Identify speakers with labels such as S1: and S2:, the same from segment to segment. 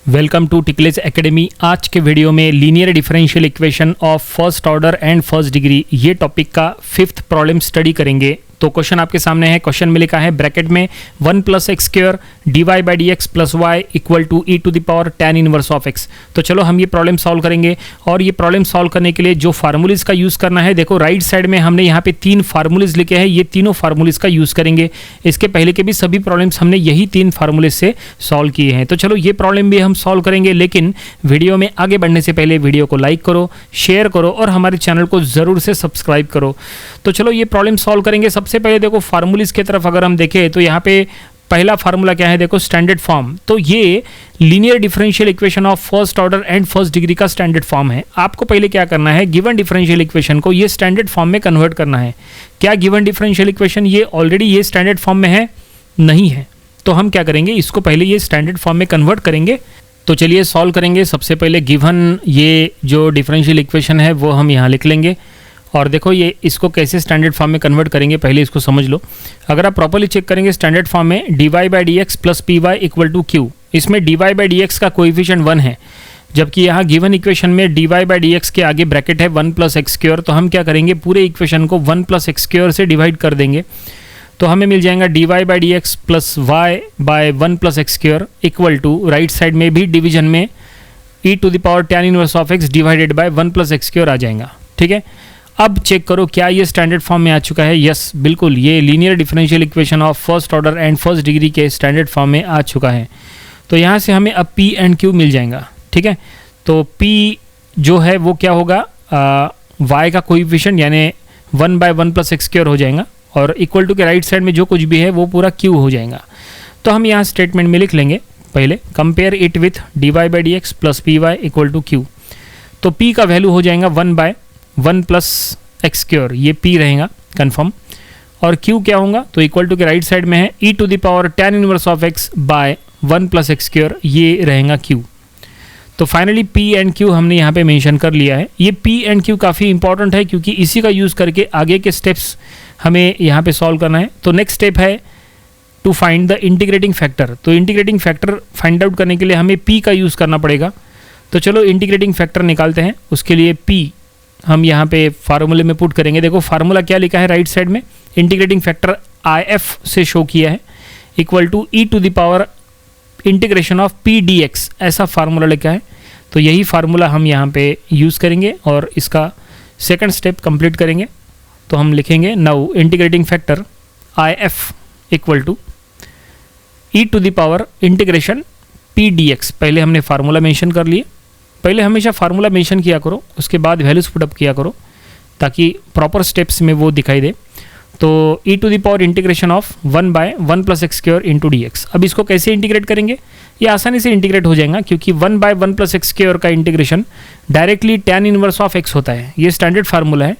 S1: Welcome to टिकलेज academy. आज के video में linear differential equation of first order and first degree ये topic का 5th प्रॉब्लम स्टडी करेंगे। तो क्वेश्चन आपके सामने है। क्वेश्चन में लिखा है ब्रैकेट में 1 + x² dy by dx + y = e⁻ tan inverse of x। तो चलो हम ये प्रॉब्लम सॉल्व करेंगे और ये प्रॉब्लम सॉल्व करने के लिए जो फार्मूलीज का यूज़ करना है, देखो राइट साइड में हमने यहाँ पे 3 फार्मूलीज लिखे हैं, ये तीनों फार्मूलीज का यूज़ करेंगे। इसके पहले के भी सभी प्रॉब्लम्स हमने यही 3 फार्मूलीज से सॉल्व किए हैं। तो चलो ये प्रॉब्लम भी हम सॉल्व करेंगे, लेकिन वीडियो में आगे बढ़ने से पहले वीडियो को लाइक करो, शेयर करो और हमारे चैनल को ज़रूर से सब्सक्राइब करो। तो चलो ये प्रॉब्लम सॉल्व करेंगे। सबसे पहले देखो फार्मूलीज की तरफ अगर हम देखें तो यहाँ पे पहला फार्मूला क्या है, देखो स्टैंडर्ड फॉर्म। तो ये linear differential equation of first order and first degree का स्टैंडर्ड फॉर्म है। आपको पहले क्या करना है, गिवन डिफरेंशियल इक्वेशन को ये स्टैंडर्ड फॉर्म में कन्वर्ट करना है। क्या गिवन डिफरेंशियल इक्वेशन ये ऑलरेडी ये स्टैंडर्ड फॉर्म में है? नहीं है। तो हम क्या करेंगे, इसको पहले ये स्टैंडर्ड फॉर्म में कन्वर्ट करेंगे। तो चलिए सॉल्व करेंगे। सबसे पहले गिवन ये जो डिफरेंशियल इक्वेशन है वो हम यहाँ लिख लेंगे और देखो ये इसको कैसे स्टैंडर्ड फॉर्म में कन्वर्ट करेंगे पहले इसको समझ लो। अगर आप प्रॉपर्ली चेक करेंगे स्टैंडर्ड फॉर्म में dy by dx + py = q, इसमें dy by dx का कोएफिशिएंट 1 है, जबकि यहाँ गिवन इक्वेशन में dy by dx के आगे ब्रैकेट है 1 + x²। तो हम क्या करेंगे, पूरे इक्वेशन को 1 + x² से डिवाइड कर देंगे। तो हमें मिल जाएगा dy by dx + y by 1 + x² = right side में भी डिवीजन में e⁻ tan inverse of x divided by 1 + x² आ जाएगा। ठीक है, अब चेक करो क्या ये स्टैंडर्ड फॉर्म में आ चुका है। यस बिल्कुल, ये linear differential equation of first order and first degree के स्टैंडर्ड फॉर्म में आ चुका है। तो यहाँ से हमें अब p एंड q मिल जाएगा। ठीक है, तो p जो है वो क्या होगा, y का कोएफिशिएंट यानी 1 by 1 + x² हो जाएगा और इक्वल टू के राइट साइड में जो कुछ भी है वो पूरा q हो जाएगा। तो हम यहाँ स्टेटमेंट में लिख लेंगे पहले compare it with dy by dx + py = q। तो p का वैल्यू हो जाएगा 1 by 1 + x², ये p रहेगा कन्फर्म। और q क्या होगा, तो इक्वल टू के राइट साइड में है e⁻ tan inverse of x by 1 + x², ये रहेगा q। तो फाइनली p एंड q हमने यहाँ पे मेंशन कर लिया है। ये p एंड q काफ़ी इंपॉर्टेंट है क्योंकि इसी का यूज़ करके आगे के स्टेप्स हमें यहाँ पे सॉल्व करना है। तो नेक्स्ट स्टेप है to find the integrating factor. तो इंटीग्रेटिंग फैक्टर फाइंड आउट करने के लिए हमें p का यूज़ करना पड़ेगा। तो चलो इंटीग्रेटिंग फैक्टर निकालते हैं। उसके लिए p हम यहाँ पे फार्मूले में पुट करेंगे। देखो फार्मूला क्या लिखा है राइट साइड में, इंटीग्रेटिंग फैक्टर IF से शो किया है = e⁻ integration of p dx, ऐसा फार्मूला लिखा है। तो यही फार्मूला हम यहाँ पे यूज़ करेंगे और इसका सेकंड स्टेप कंप्लीट करेंगे। तो हम लिखेंगे now integrating factor IF = e⁻ integration p dx। पहले हमने फार्मूला मेंशन कर लिए। पहले हमेशा फार्मूला मेंशन किया करो, उसके बाद वैल्यूज पुटअप किया करो ताकि प्रॉपर स्टेप्स में वो दिखाई दे। तो e⁻ integration of 1 by 1 + x² * dx। अब इसको कैसे इंटीग्रेट करेंगे, ये आसानी से इंटीग्रेट हो जाएगा क्योंकि 1 by 1 + x² का integration directly tan inverse of x होता है। ये स्टैंडर्ड फार्मूला है,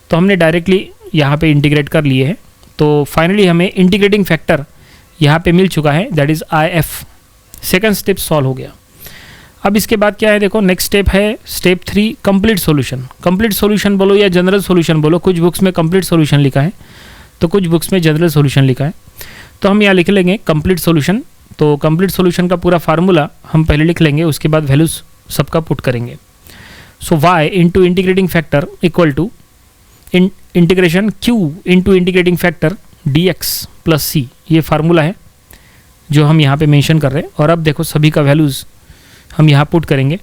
S1: तो हमने डायरेक्टली यहाँ पे इंटीग्रेट कर लिए हैं। तो फाइनली हमें इंटीग्रेटिंग फैक्टर यहाँ पे मिल चुका है, that is IF। Second step solve हो गया। अब इसके बाद क्या है, देखो नेक्स्ट स्टेप है step 3 complete solution. Complete solution बोलो या जनरल सॉल्यूशन बोलो, कुछ बुक्स में कंप्लीट सॉल्यूशन लिखा है तो कुछ बुक्स में जनरल सॉल्यूशन लिखा है। तो हम यहाँ लिख लेंगे कंप्लीट सॉल्यूशन। तो कंप्लीट सॉल्यूशन का पूरा फार्मूला हम पहले लिख लेंगे, उसके बाद वैल्यूज सबका पुट करेंगे। सो y into integrating factor = integration q into integrating factor dx + c, ये फार्मूला है जो हम यहाँ पे मेंशन कर रहे हैं। और अब देखो सभी का वैल्यूज़ हम यहाँ पुट करेंगे।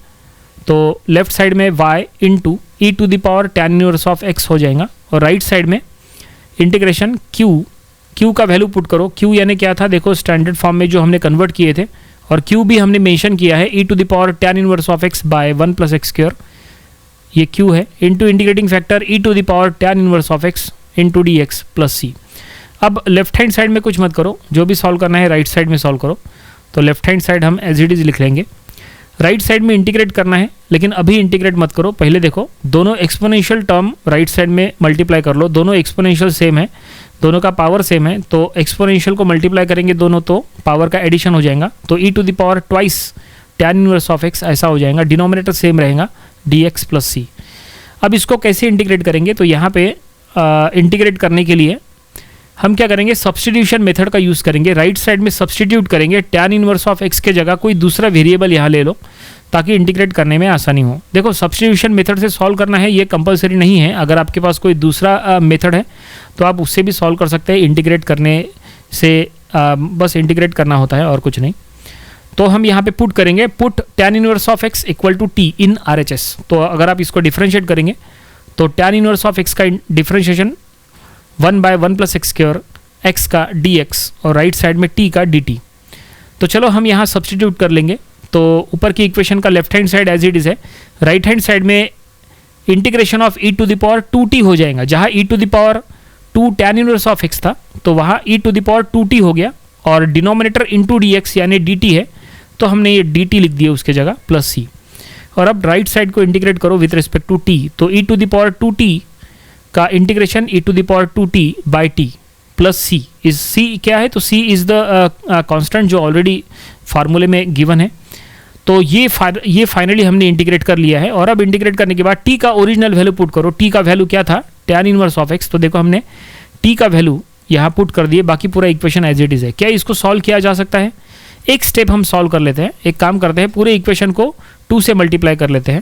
S1: तो लेफ्ट साइड में y into e⁻ tan inverse of x हो जाएगा और राइट साइड में इंटीग्रेशन q का वैल्यू पुट करो। q यानी क्या था, देखो स्टैंडर्ड फॉर्म में जो हमने कन्वर्ट किए थे, और q भी हमने मेंशन किया है e⁻ tan inverse of x by 1 + x², ये q है, into integrating factor e⁻ tan inverse of x into dx + c। अब लेफ्ट हैंड साइड में कुछ मत करो, जो भी सॉल्व करना है राइट साइड में सॉल्व करो। तो लेफ्ट हैंड साइड हम एज इट इज़ लिख लेंगे। राइट साइड में इंटीग्रेट करना है, लेकिन अभी इंटीग्रेट मत करो। पहले देखो दोनों एक्सपोनेंशियल टर्म राइट साइड में मल्टीप्लाई कर लो। दोनों एक्सपोनेंशियल सेम है, दोनों का पावर सेम है, तो एक्सपोनेंशियल को मल्टीप्लाई करेंगे दोनों तो पावर का एडिशन हो जाएगा। तो e⁻ twice tan inverse of x ऐसा हो जाएगा, डिनोमिनेटर सेम रहेगा dx + c। अब इसको कैसे इंटीग्रेट करेंगे, तो यहाँ पे इंटीग्रेट करने के लिए हम क्या करेंगे, सब्स्टिट्यूशन मेथड का यूज़ करेंगे। राइट साइड में सब्स्टिट्यूट करेंगे, tan इनवर्स ऑफ x के जगह कोई दूसरा वेरिएबल यहाँ ले लो ताकि इंटीग्रेट करने में आसानी हो। देखो सब्स्टिट्यूशन मेथड से सॉल्व करना है, ये कंपलसरी नहीं है। अगर आपके पास कोई दूसरा मेथड है तो आप उससे भी सॉल्व कर सकते हैं। इंटीग्रेट करने से बस इंटीग्रेट करना होता है और कुछ नहीं। तो हम यहाँ पे पुट करेंगे, put tan inverse of x equal to t in RHS। तो अगर आप इसको डिफ्रेंशिएट करेंगे तो tan इनवर्स ऑफ x का डिफ्रेंशिएशन 1/1 + x स्क्वायर x का dx और राइट साइड में t का dt। तो चलो हम यहाँ सब्स्टिट्यूट कर लेंगे। तो ऊपर की इक्वेशन का left hand side as it is है, राइट हैंड साइड में इंटीग्रेशन ऑफ e⁻²t हो जाएगा। जहाँ e⁻² tan inverse of x था तो वहाँ e⁻²t हो गया और डिनोमिनेटर इंटू dx यानी dt है तो हमने ये dt लिख दिया उसके जगह प्लस c। और अब राइट साइड को इंटीग्रेट करो विथ रिस्पेक्ट टू t, तो e⁻² का integration e⁻² by t plus c is c क्या है, तो c इज द कांस्टेंट जो ऑलरेडी फार्मूले में गिवन है। तो ये फाइनली हमने इंटीग्रेट कर लिया है। और अब इंटीग्रेट करने के बाद t का ओरिजिनल वैल्यू पुट करो। t का वैल्यू क्या था, tan इनवर्स ऑफ x। तो देखो हमने t का वैल्यू यहाँ पुट कर दिए, बाकी पूरा इक्वेशन एज इट इज है। क्या इसको सॉल्व किया जा सकता है? एक स्टेप हम सॉल्व कर लेते हैं। एक काम करते हैं, पूरे इक्वेशन को 2 से मल्टीप्लाई कर लेते हैं।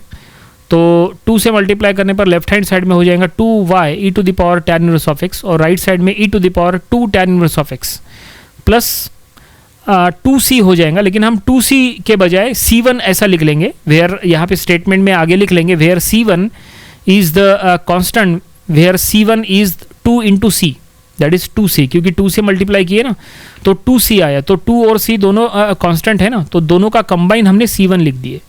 S1: तो 2 से मल्टीप्लाई करने पर लेफ्ट हैंड साइड में हो जाएगा 2y e⁻² tan inverse of x और राइट साइड में e⁻² tan inverse of x plus 2c हो जाएगा। लेकिन हम 2c के बजाय c1 ऐसा लिख लेंगे, वेयर यहाँ पे स्टेटमेंट में आगे लिख लेंगे where c1 is the constant, where c1 is 2 into c, that is 2c, क्योंकि 2 से मल्टीप्लाई किए ना तो 2c आया। तो 2 और c दोनों कांस्टेंट है ना, तो दोनों का कंबाइन हमने c1 लिख दिए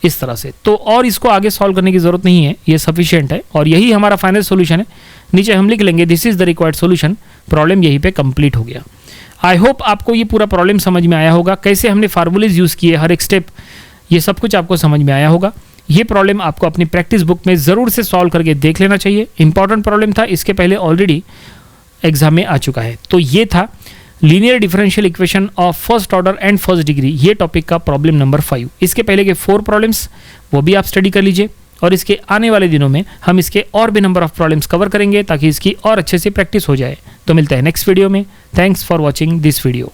S1: इस तरह से। तो और इसको आगे सॉल्व करने की ज़रूरत नहीं है, ये सफिशिएंट है और यही हमारा फाइनल सॉल्यूशन है। नीचे हम लिख लेंगे this is the required solution. Problem यहीं पे कंप्लीट हो गया। आई होप आपको ये पूरा प्रॉब्लम समझ में आया होगा, कैसे हमने फार्मूलेज यूज़ किए, हर एक स्टेप, ये सब कुछ आपको समझ में आया होगा। ये प्रॉब्लम आपको अपनी प्रैक्टिस बुक में ज़रूर से सॉल्व करके देख लेना चाहिए। इंपॉर्टेंट प्रॉब्लम था, इसके पहले ऑलरेडी एग्जाम में आ चुका है। तो ये था linear differential equation of first order and first degree, ये टॉपिक का प्रॉब्लम नंबर 5। इसके पहले के 4 प्रॉब्लम्स वो भी आप स्टडी कर लीजिए और इसके आने वाले दिनों में हम इसके और भी नंबर ऑफ प्रॉब्लम्स कवर करेंगे ताकि इसकी और अच्छे से प्रैक्टिस हो जाए। तो मिलता है नेक्स्ट वीडियो में। Thanks for watching this video.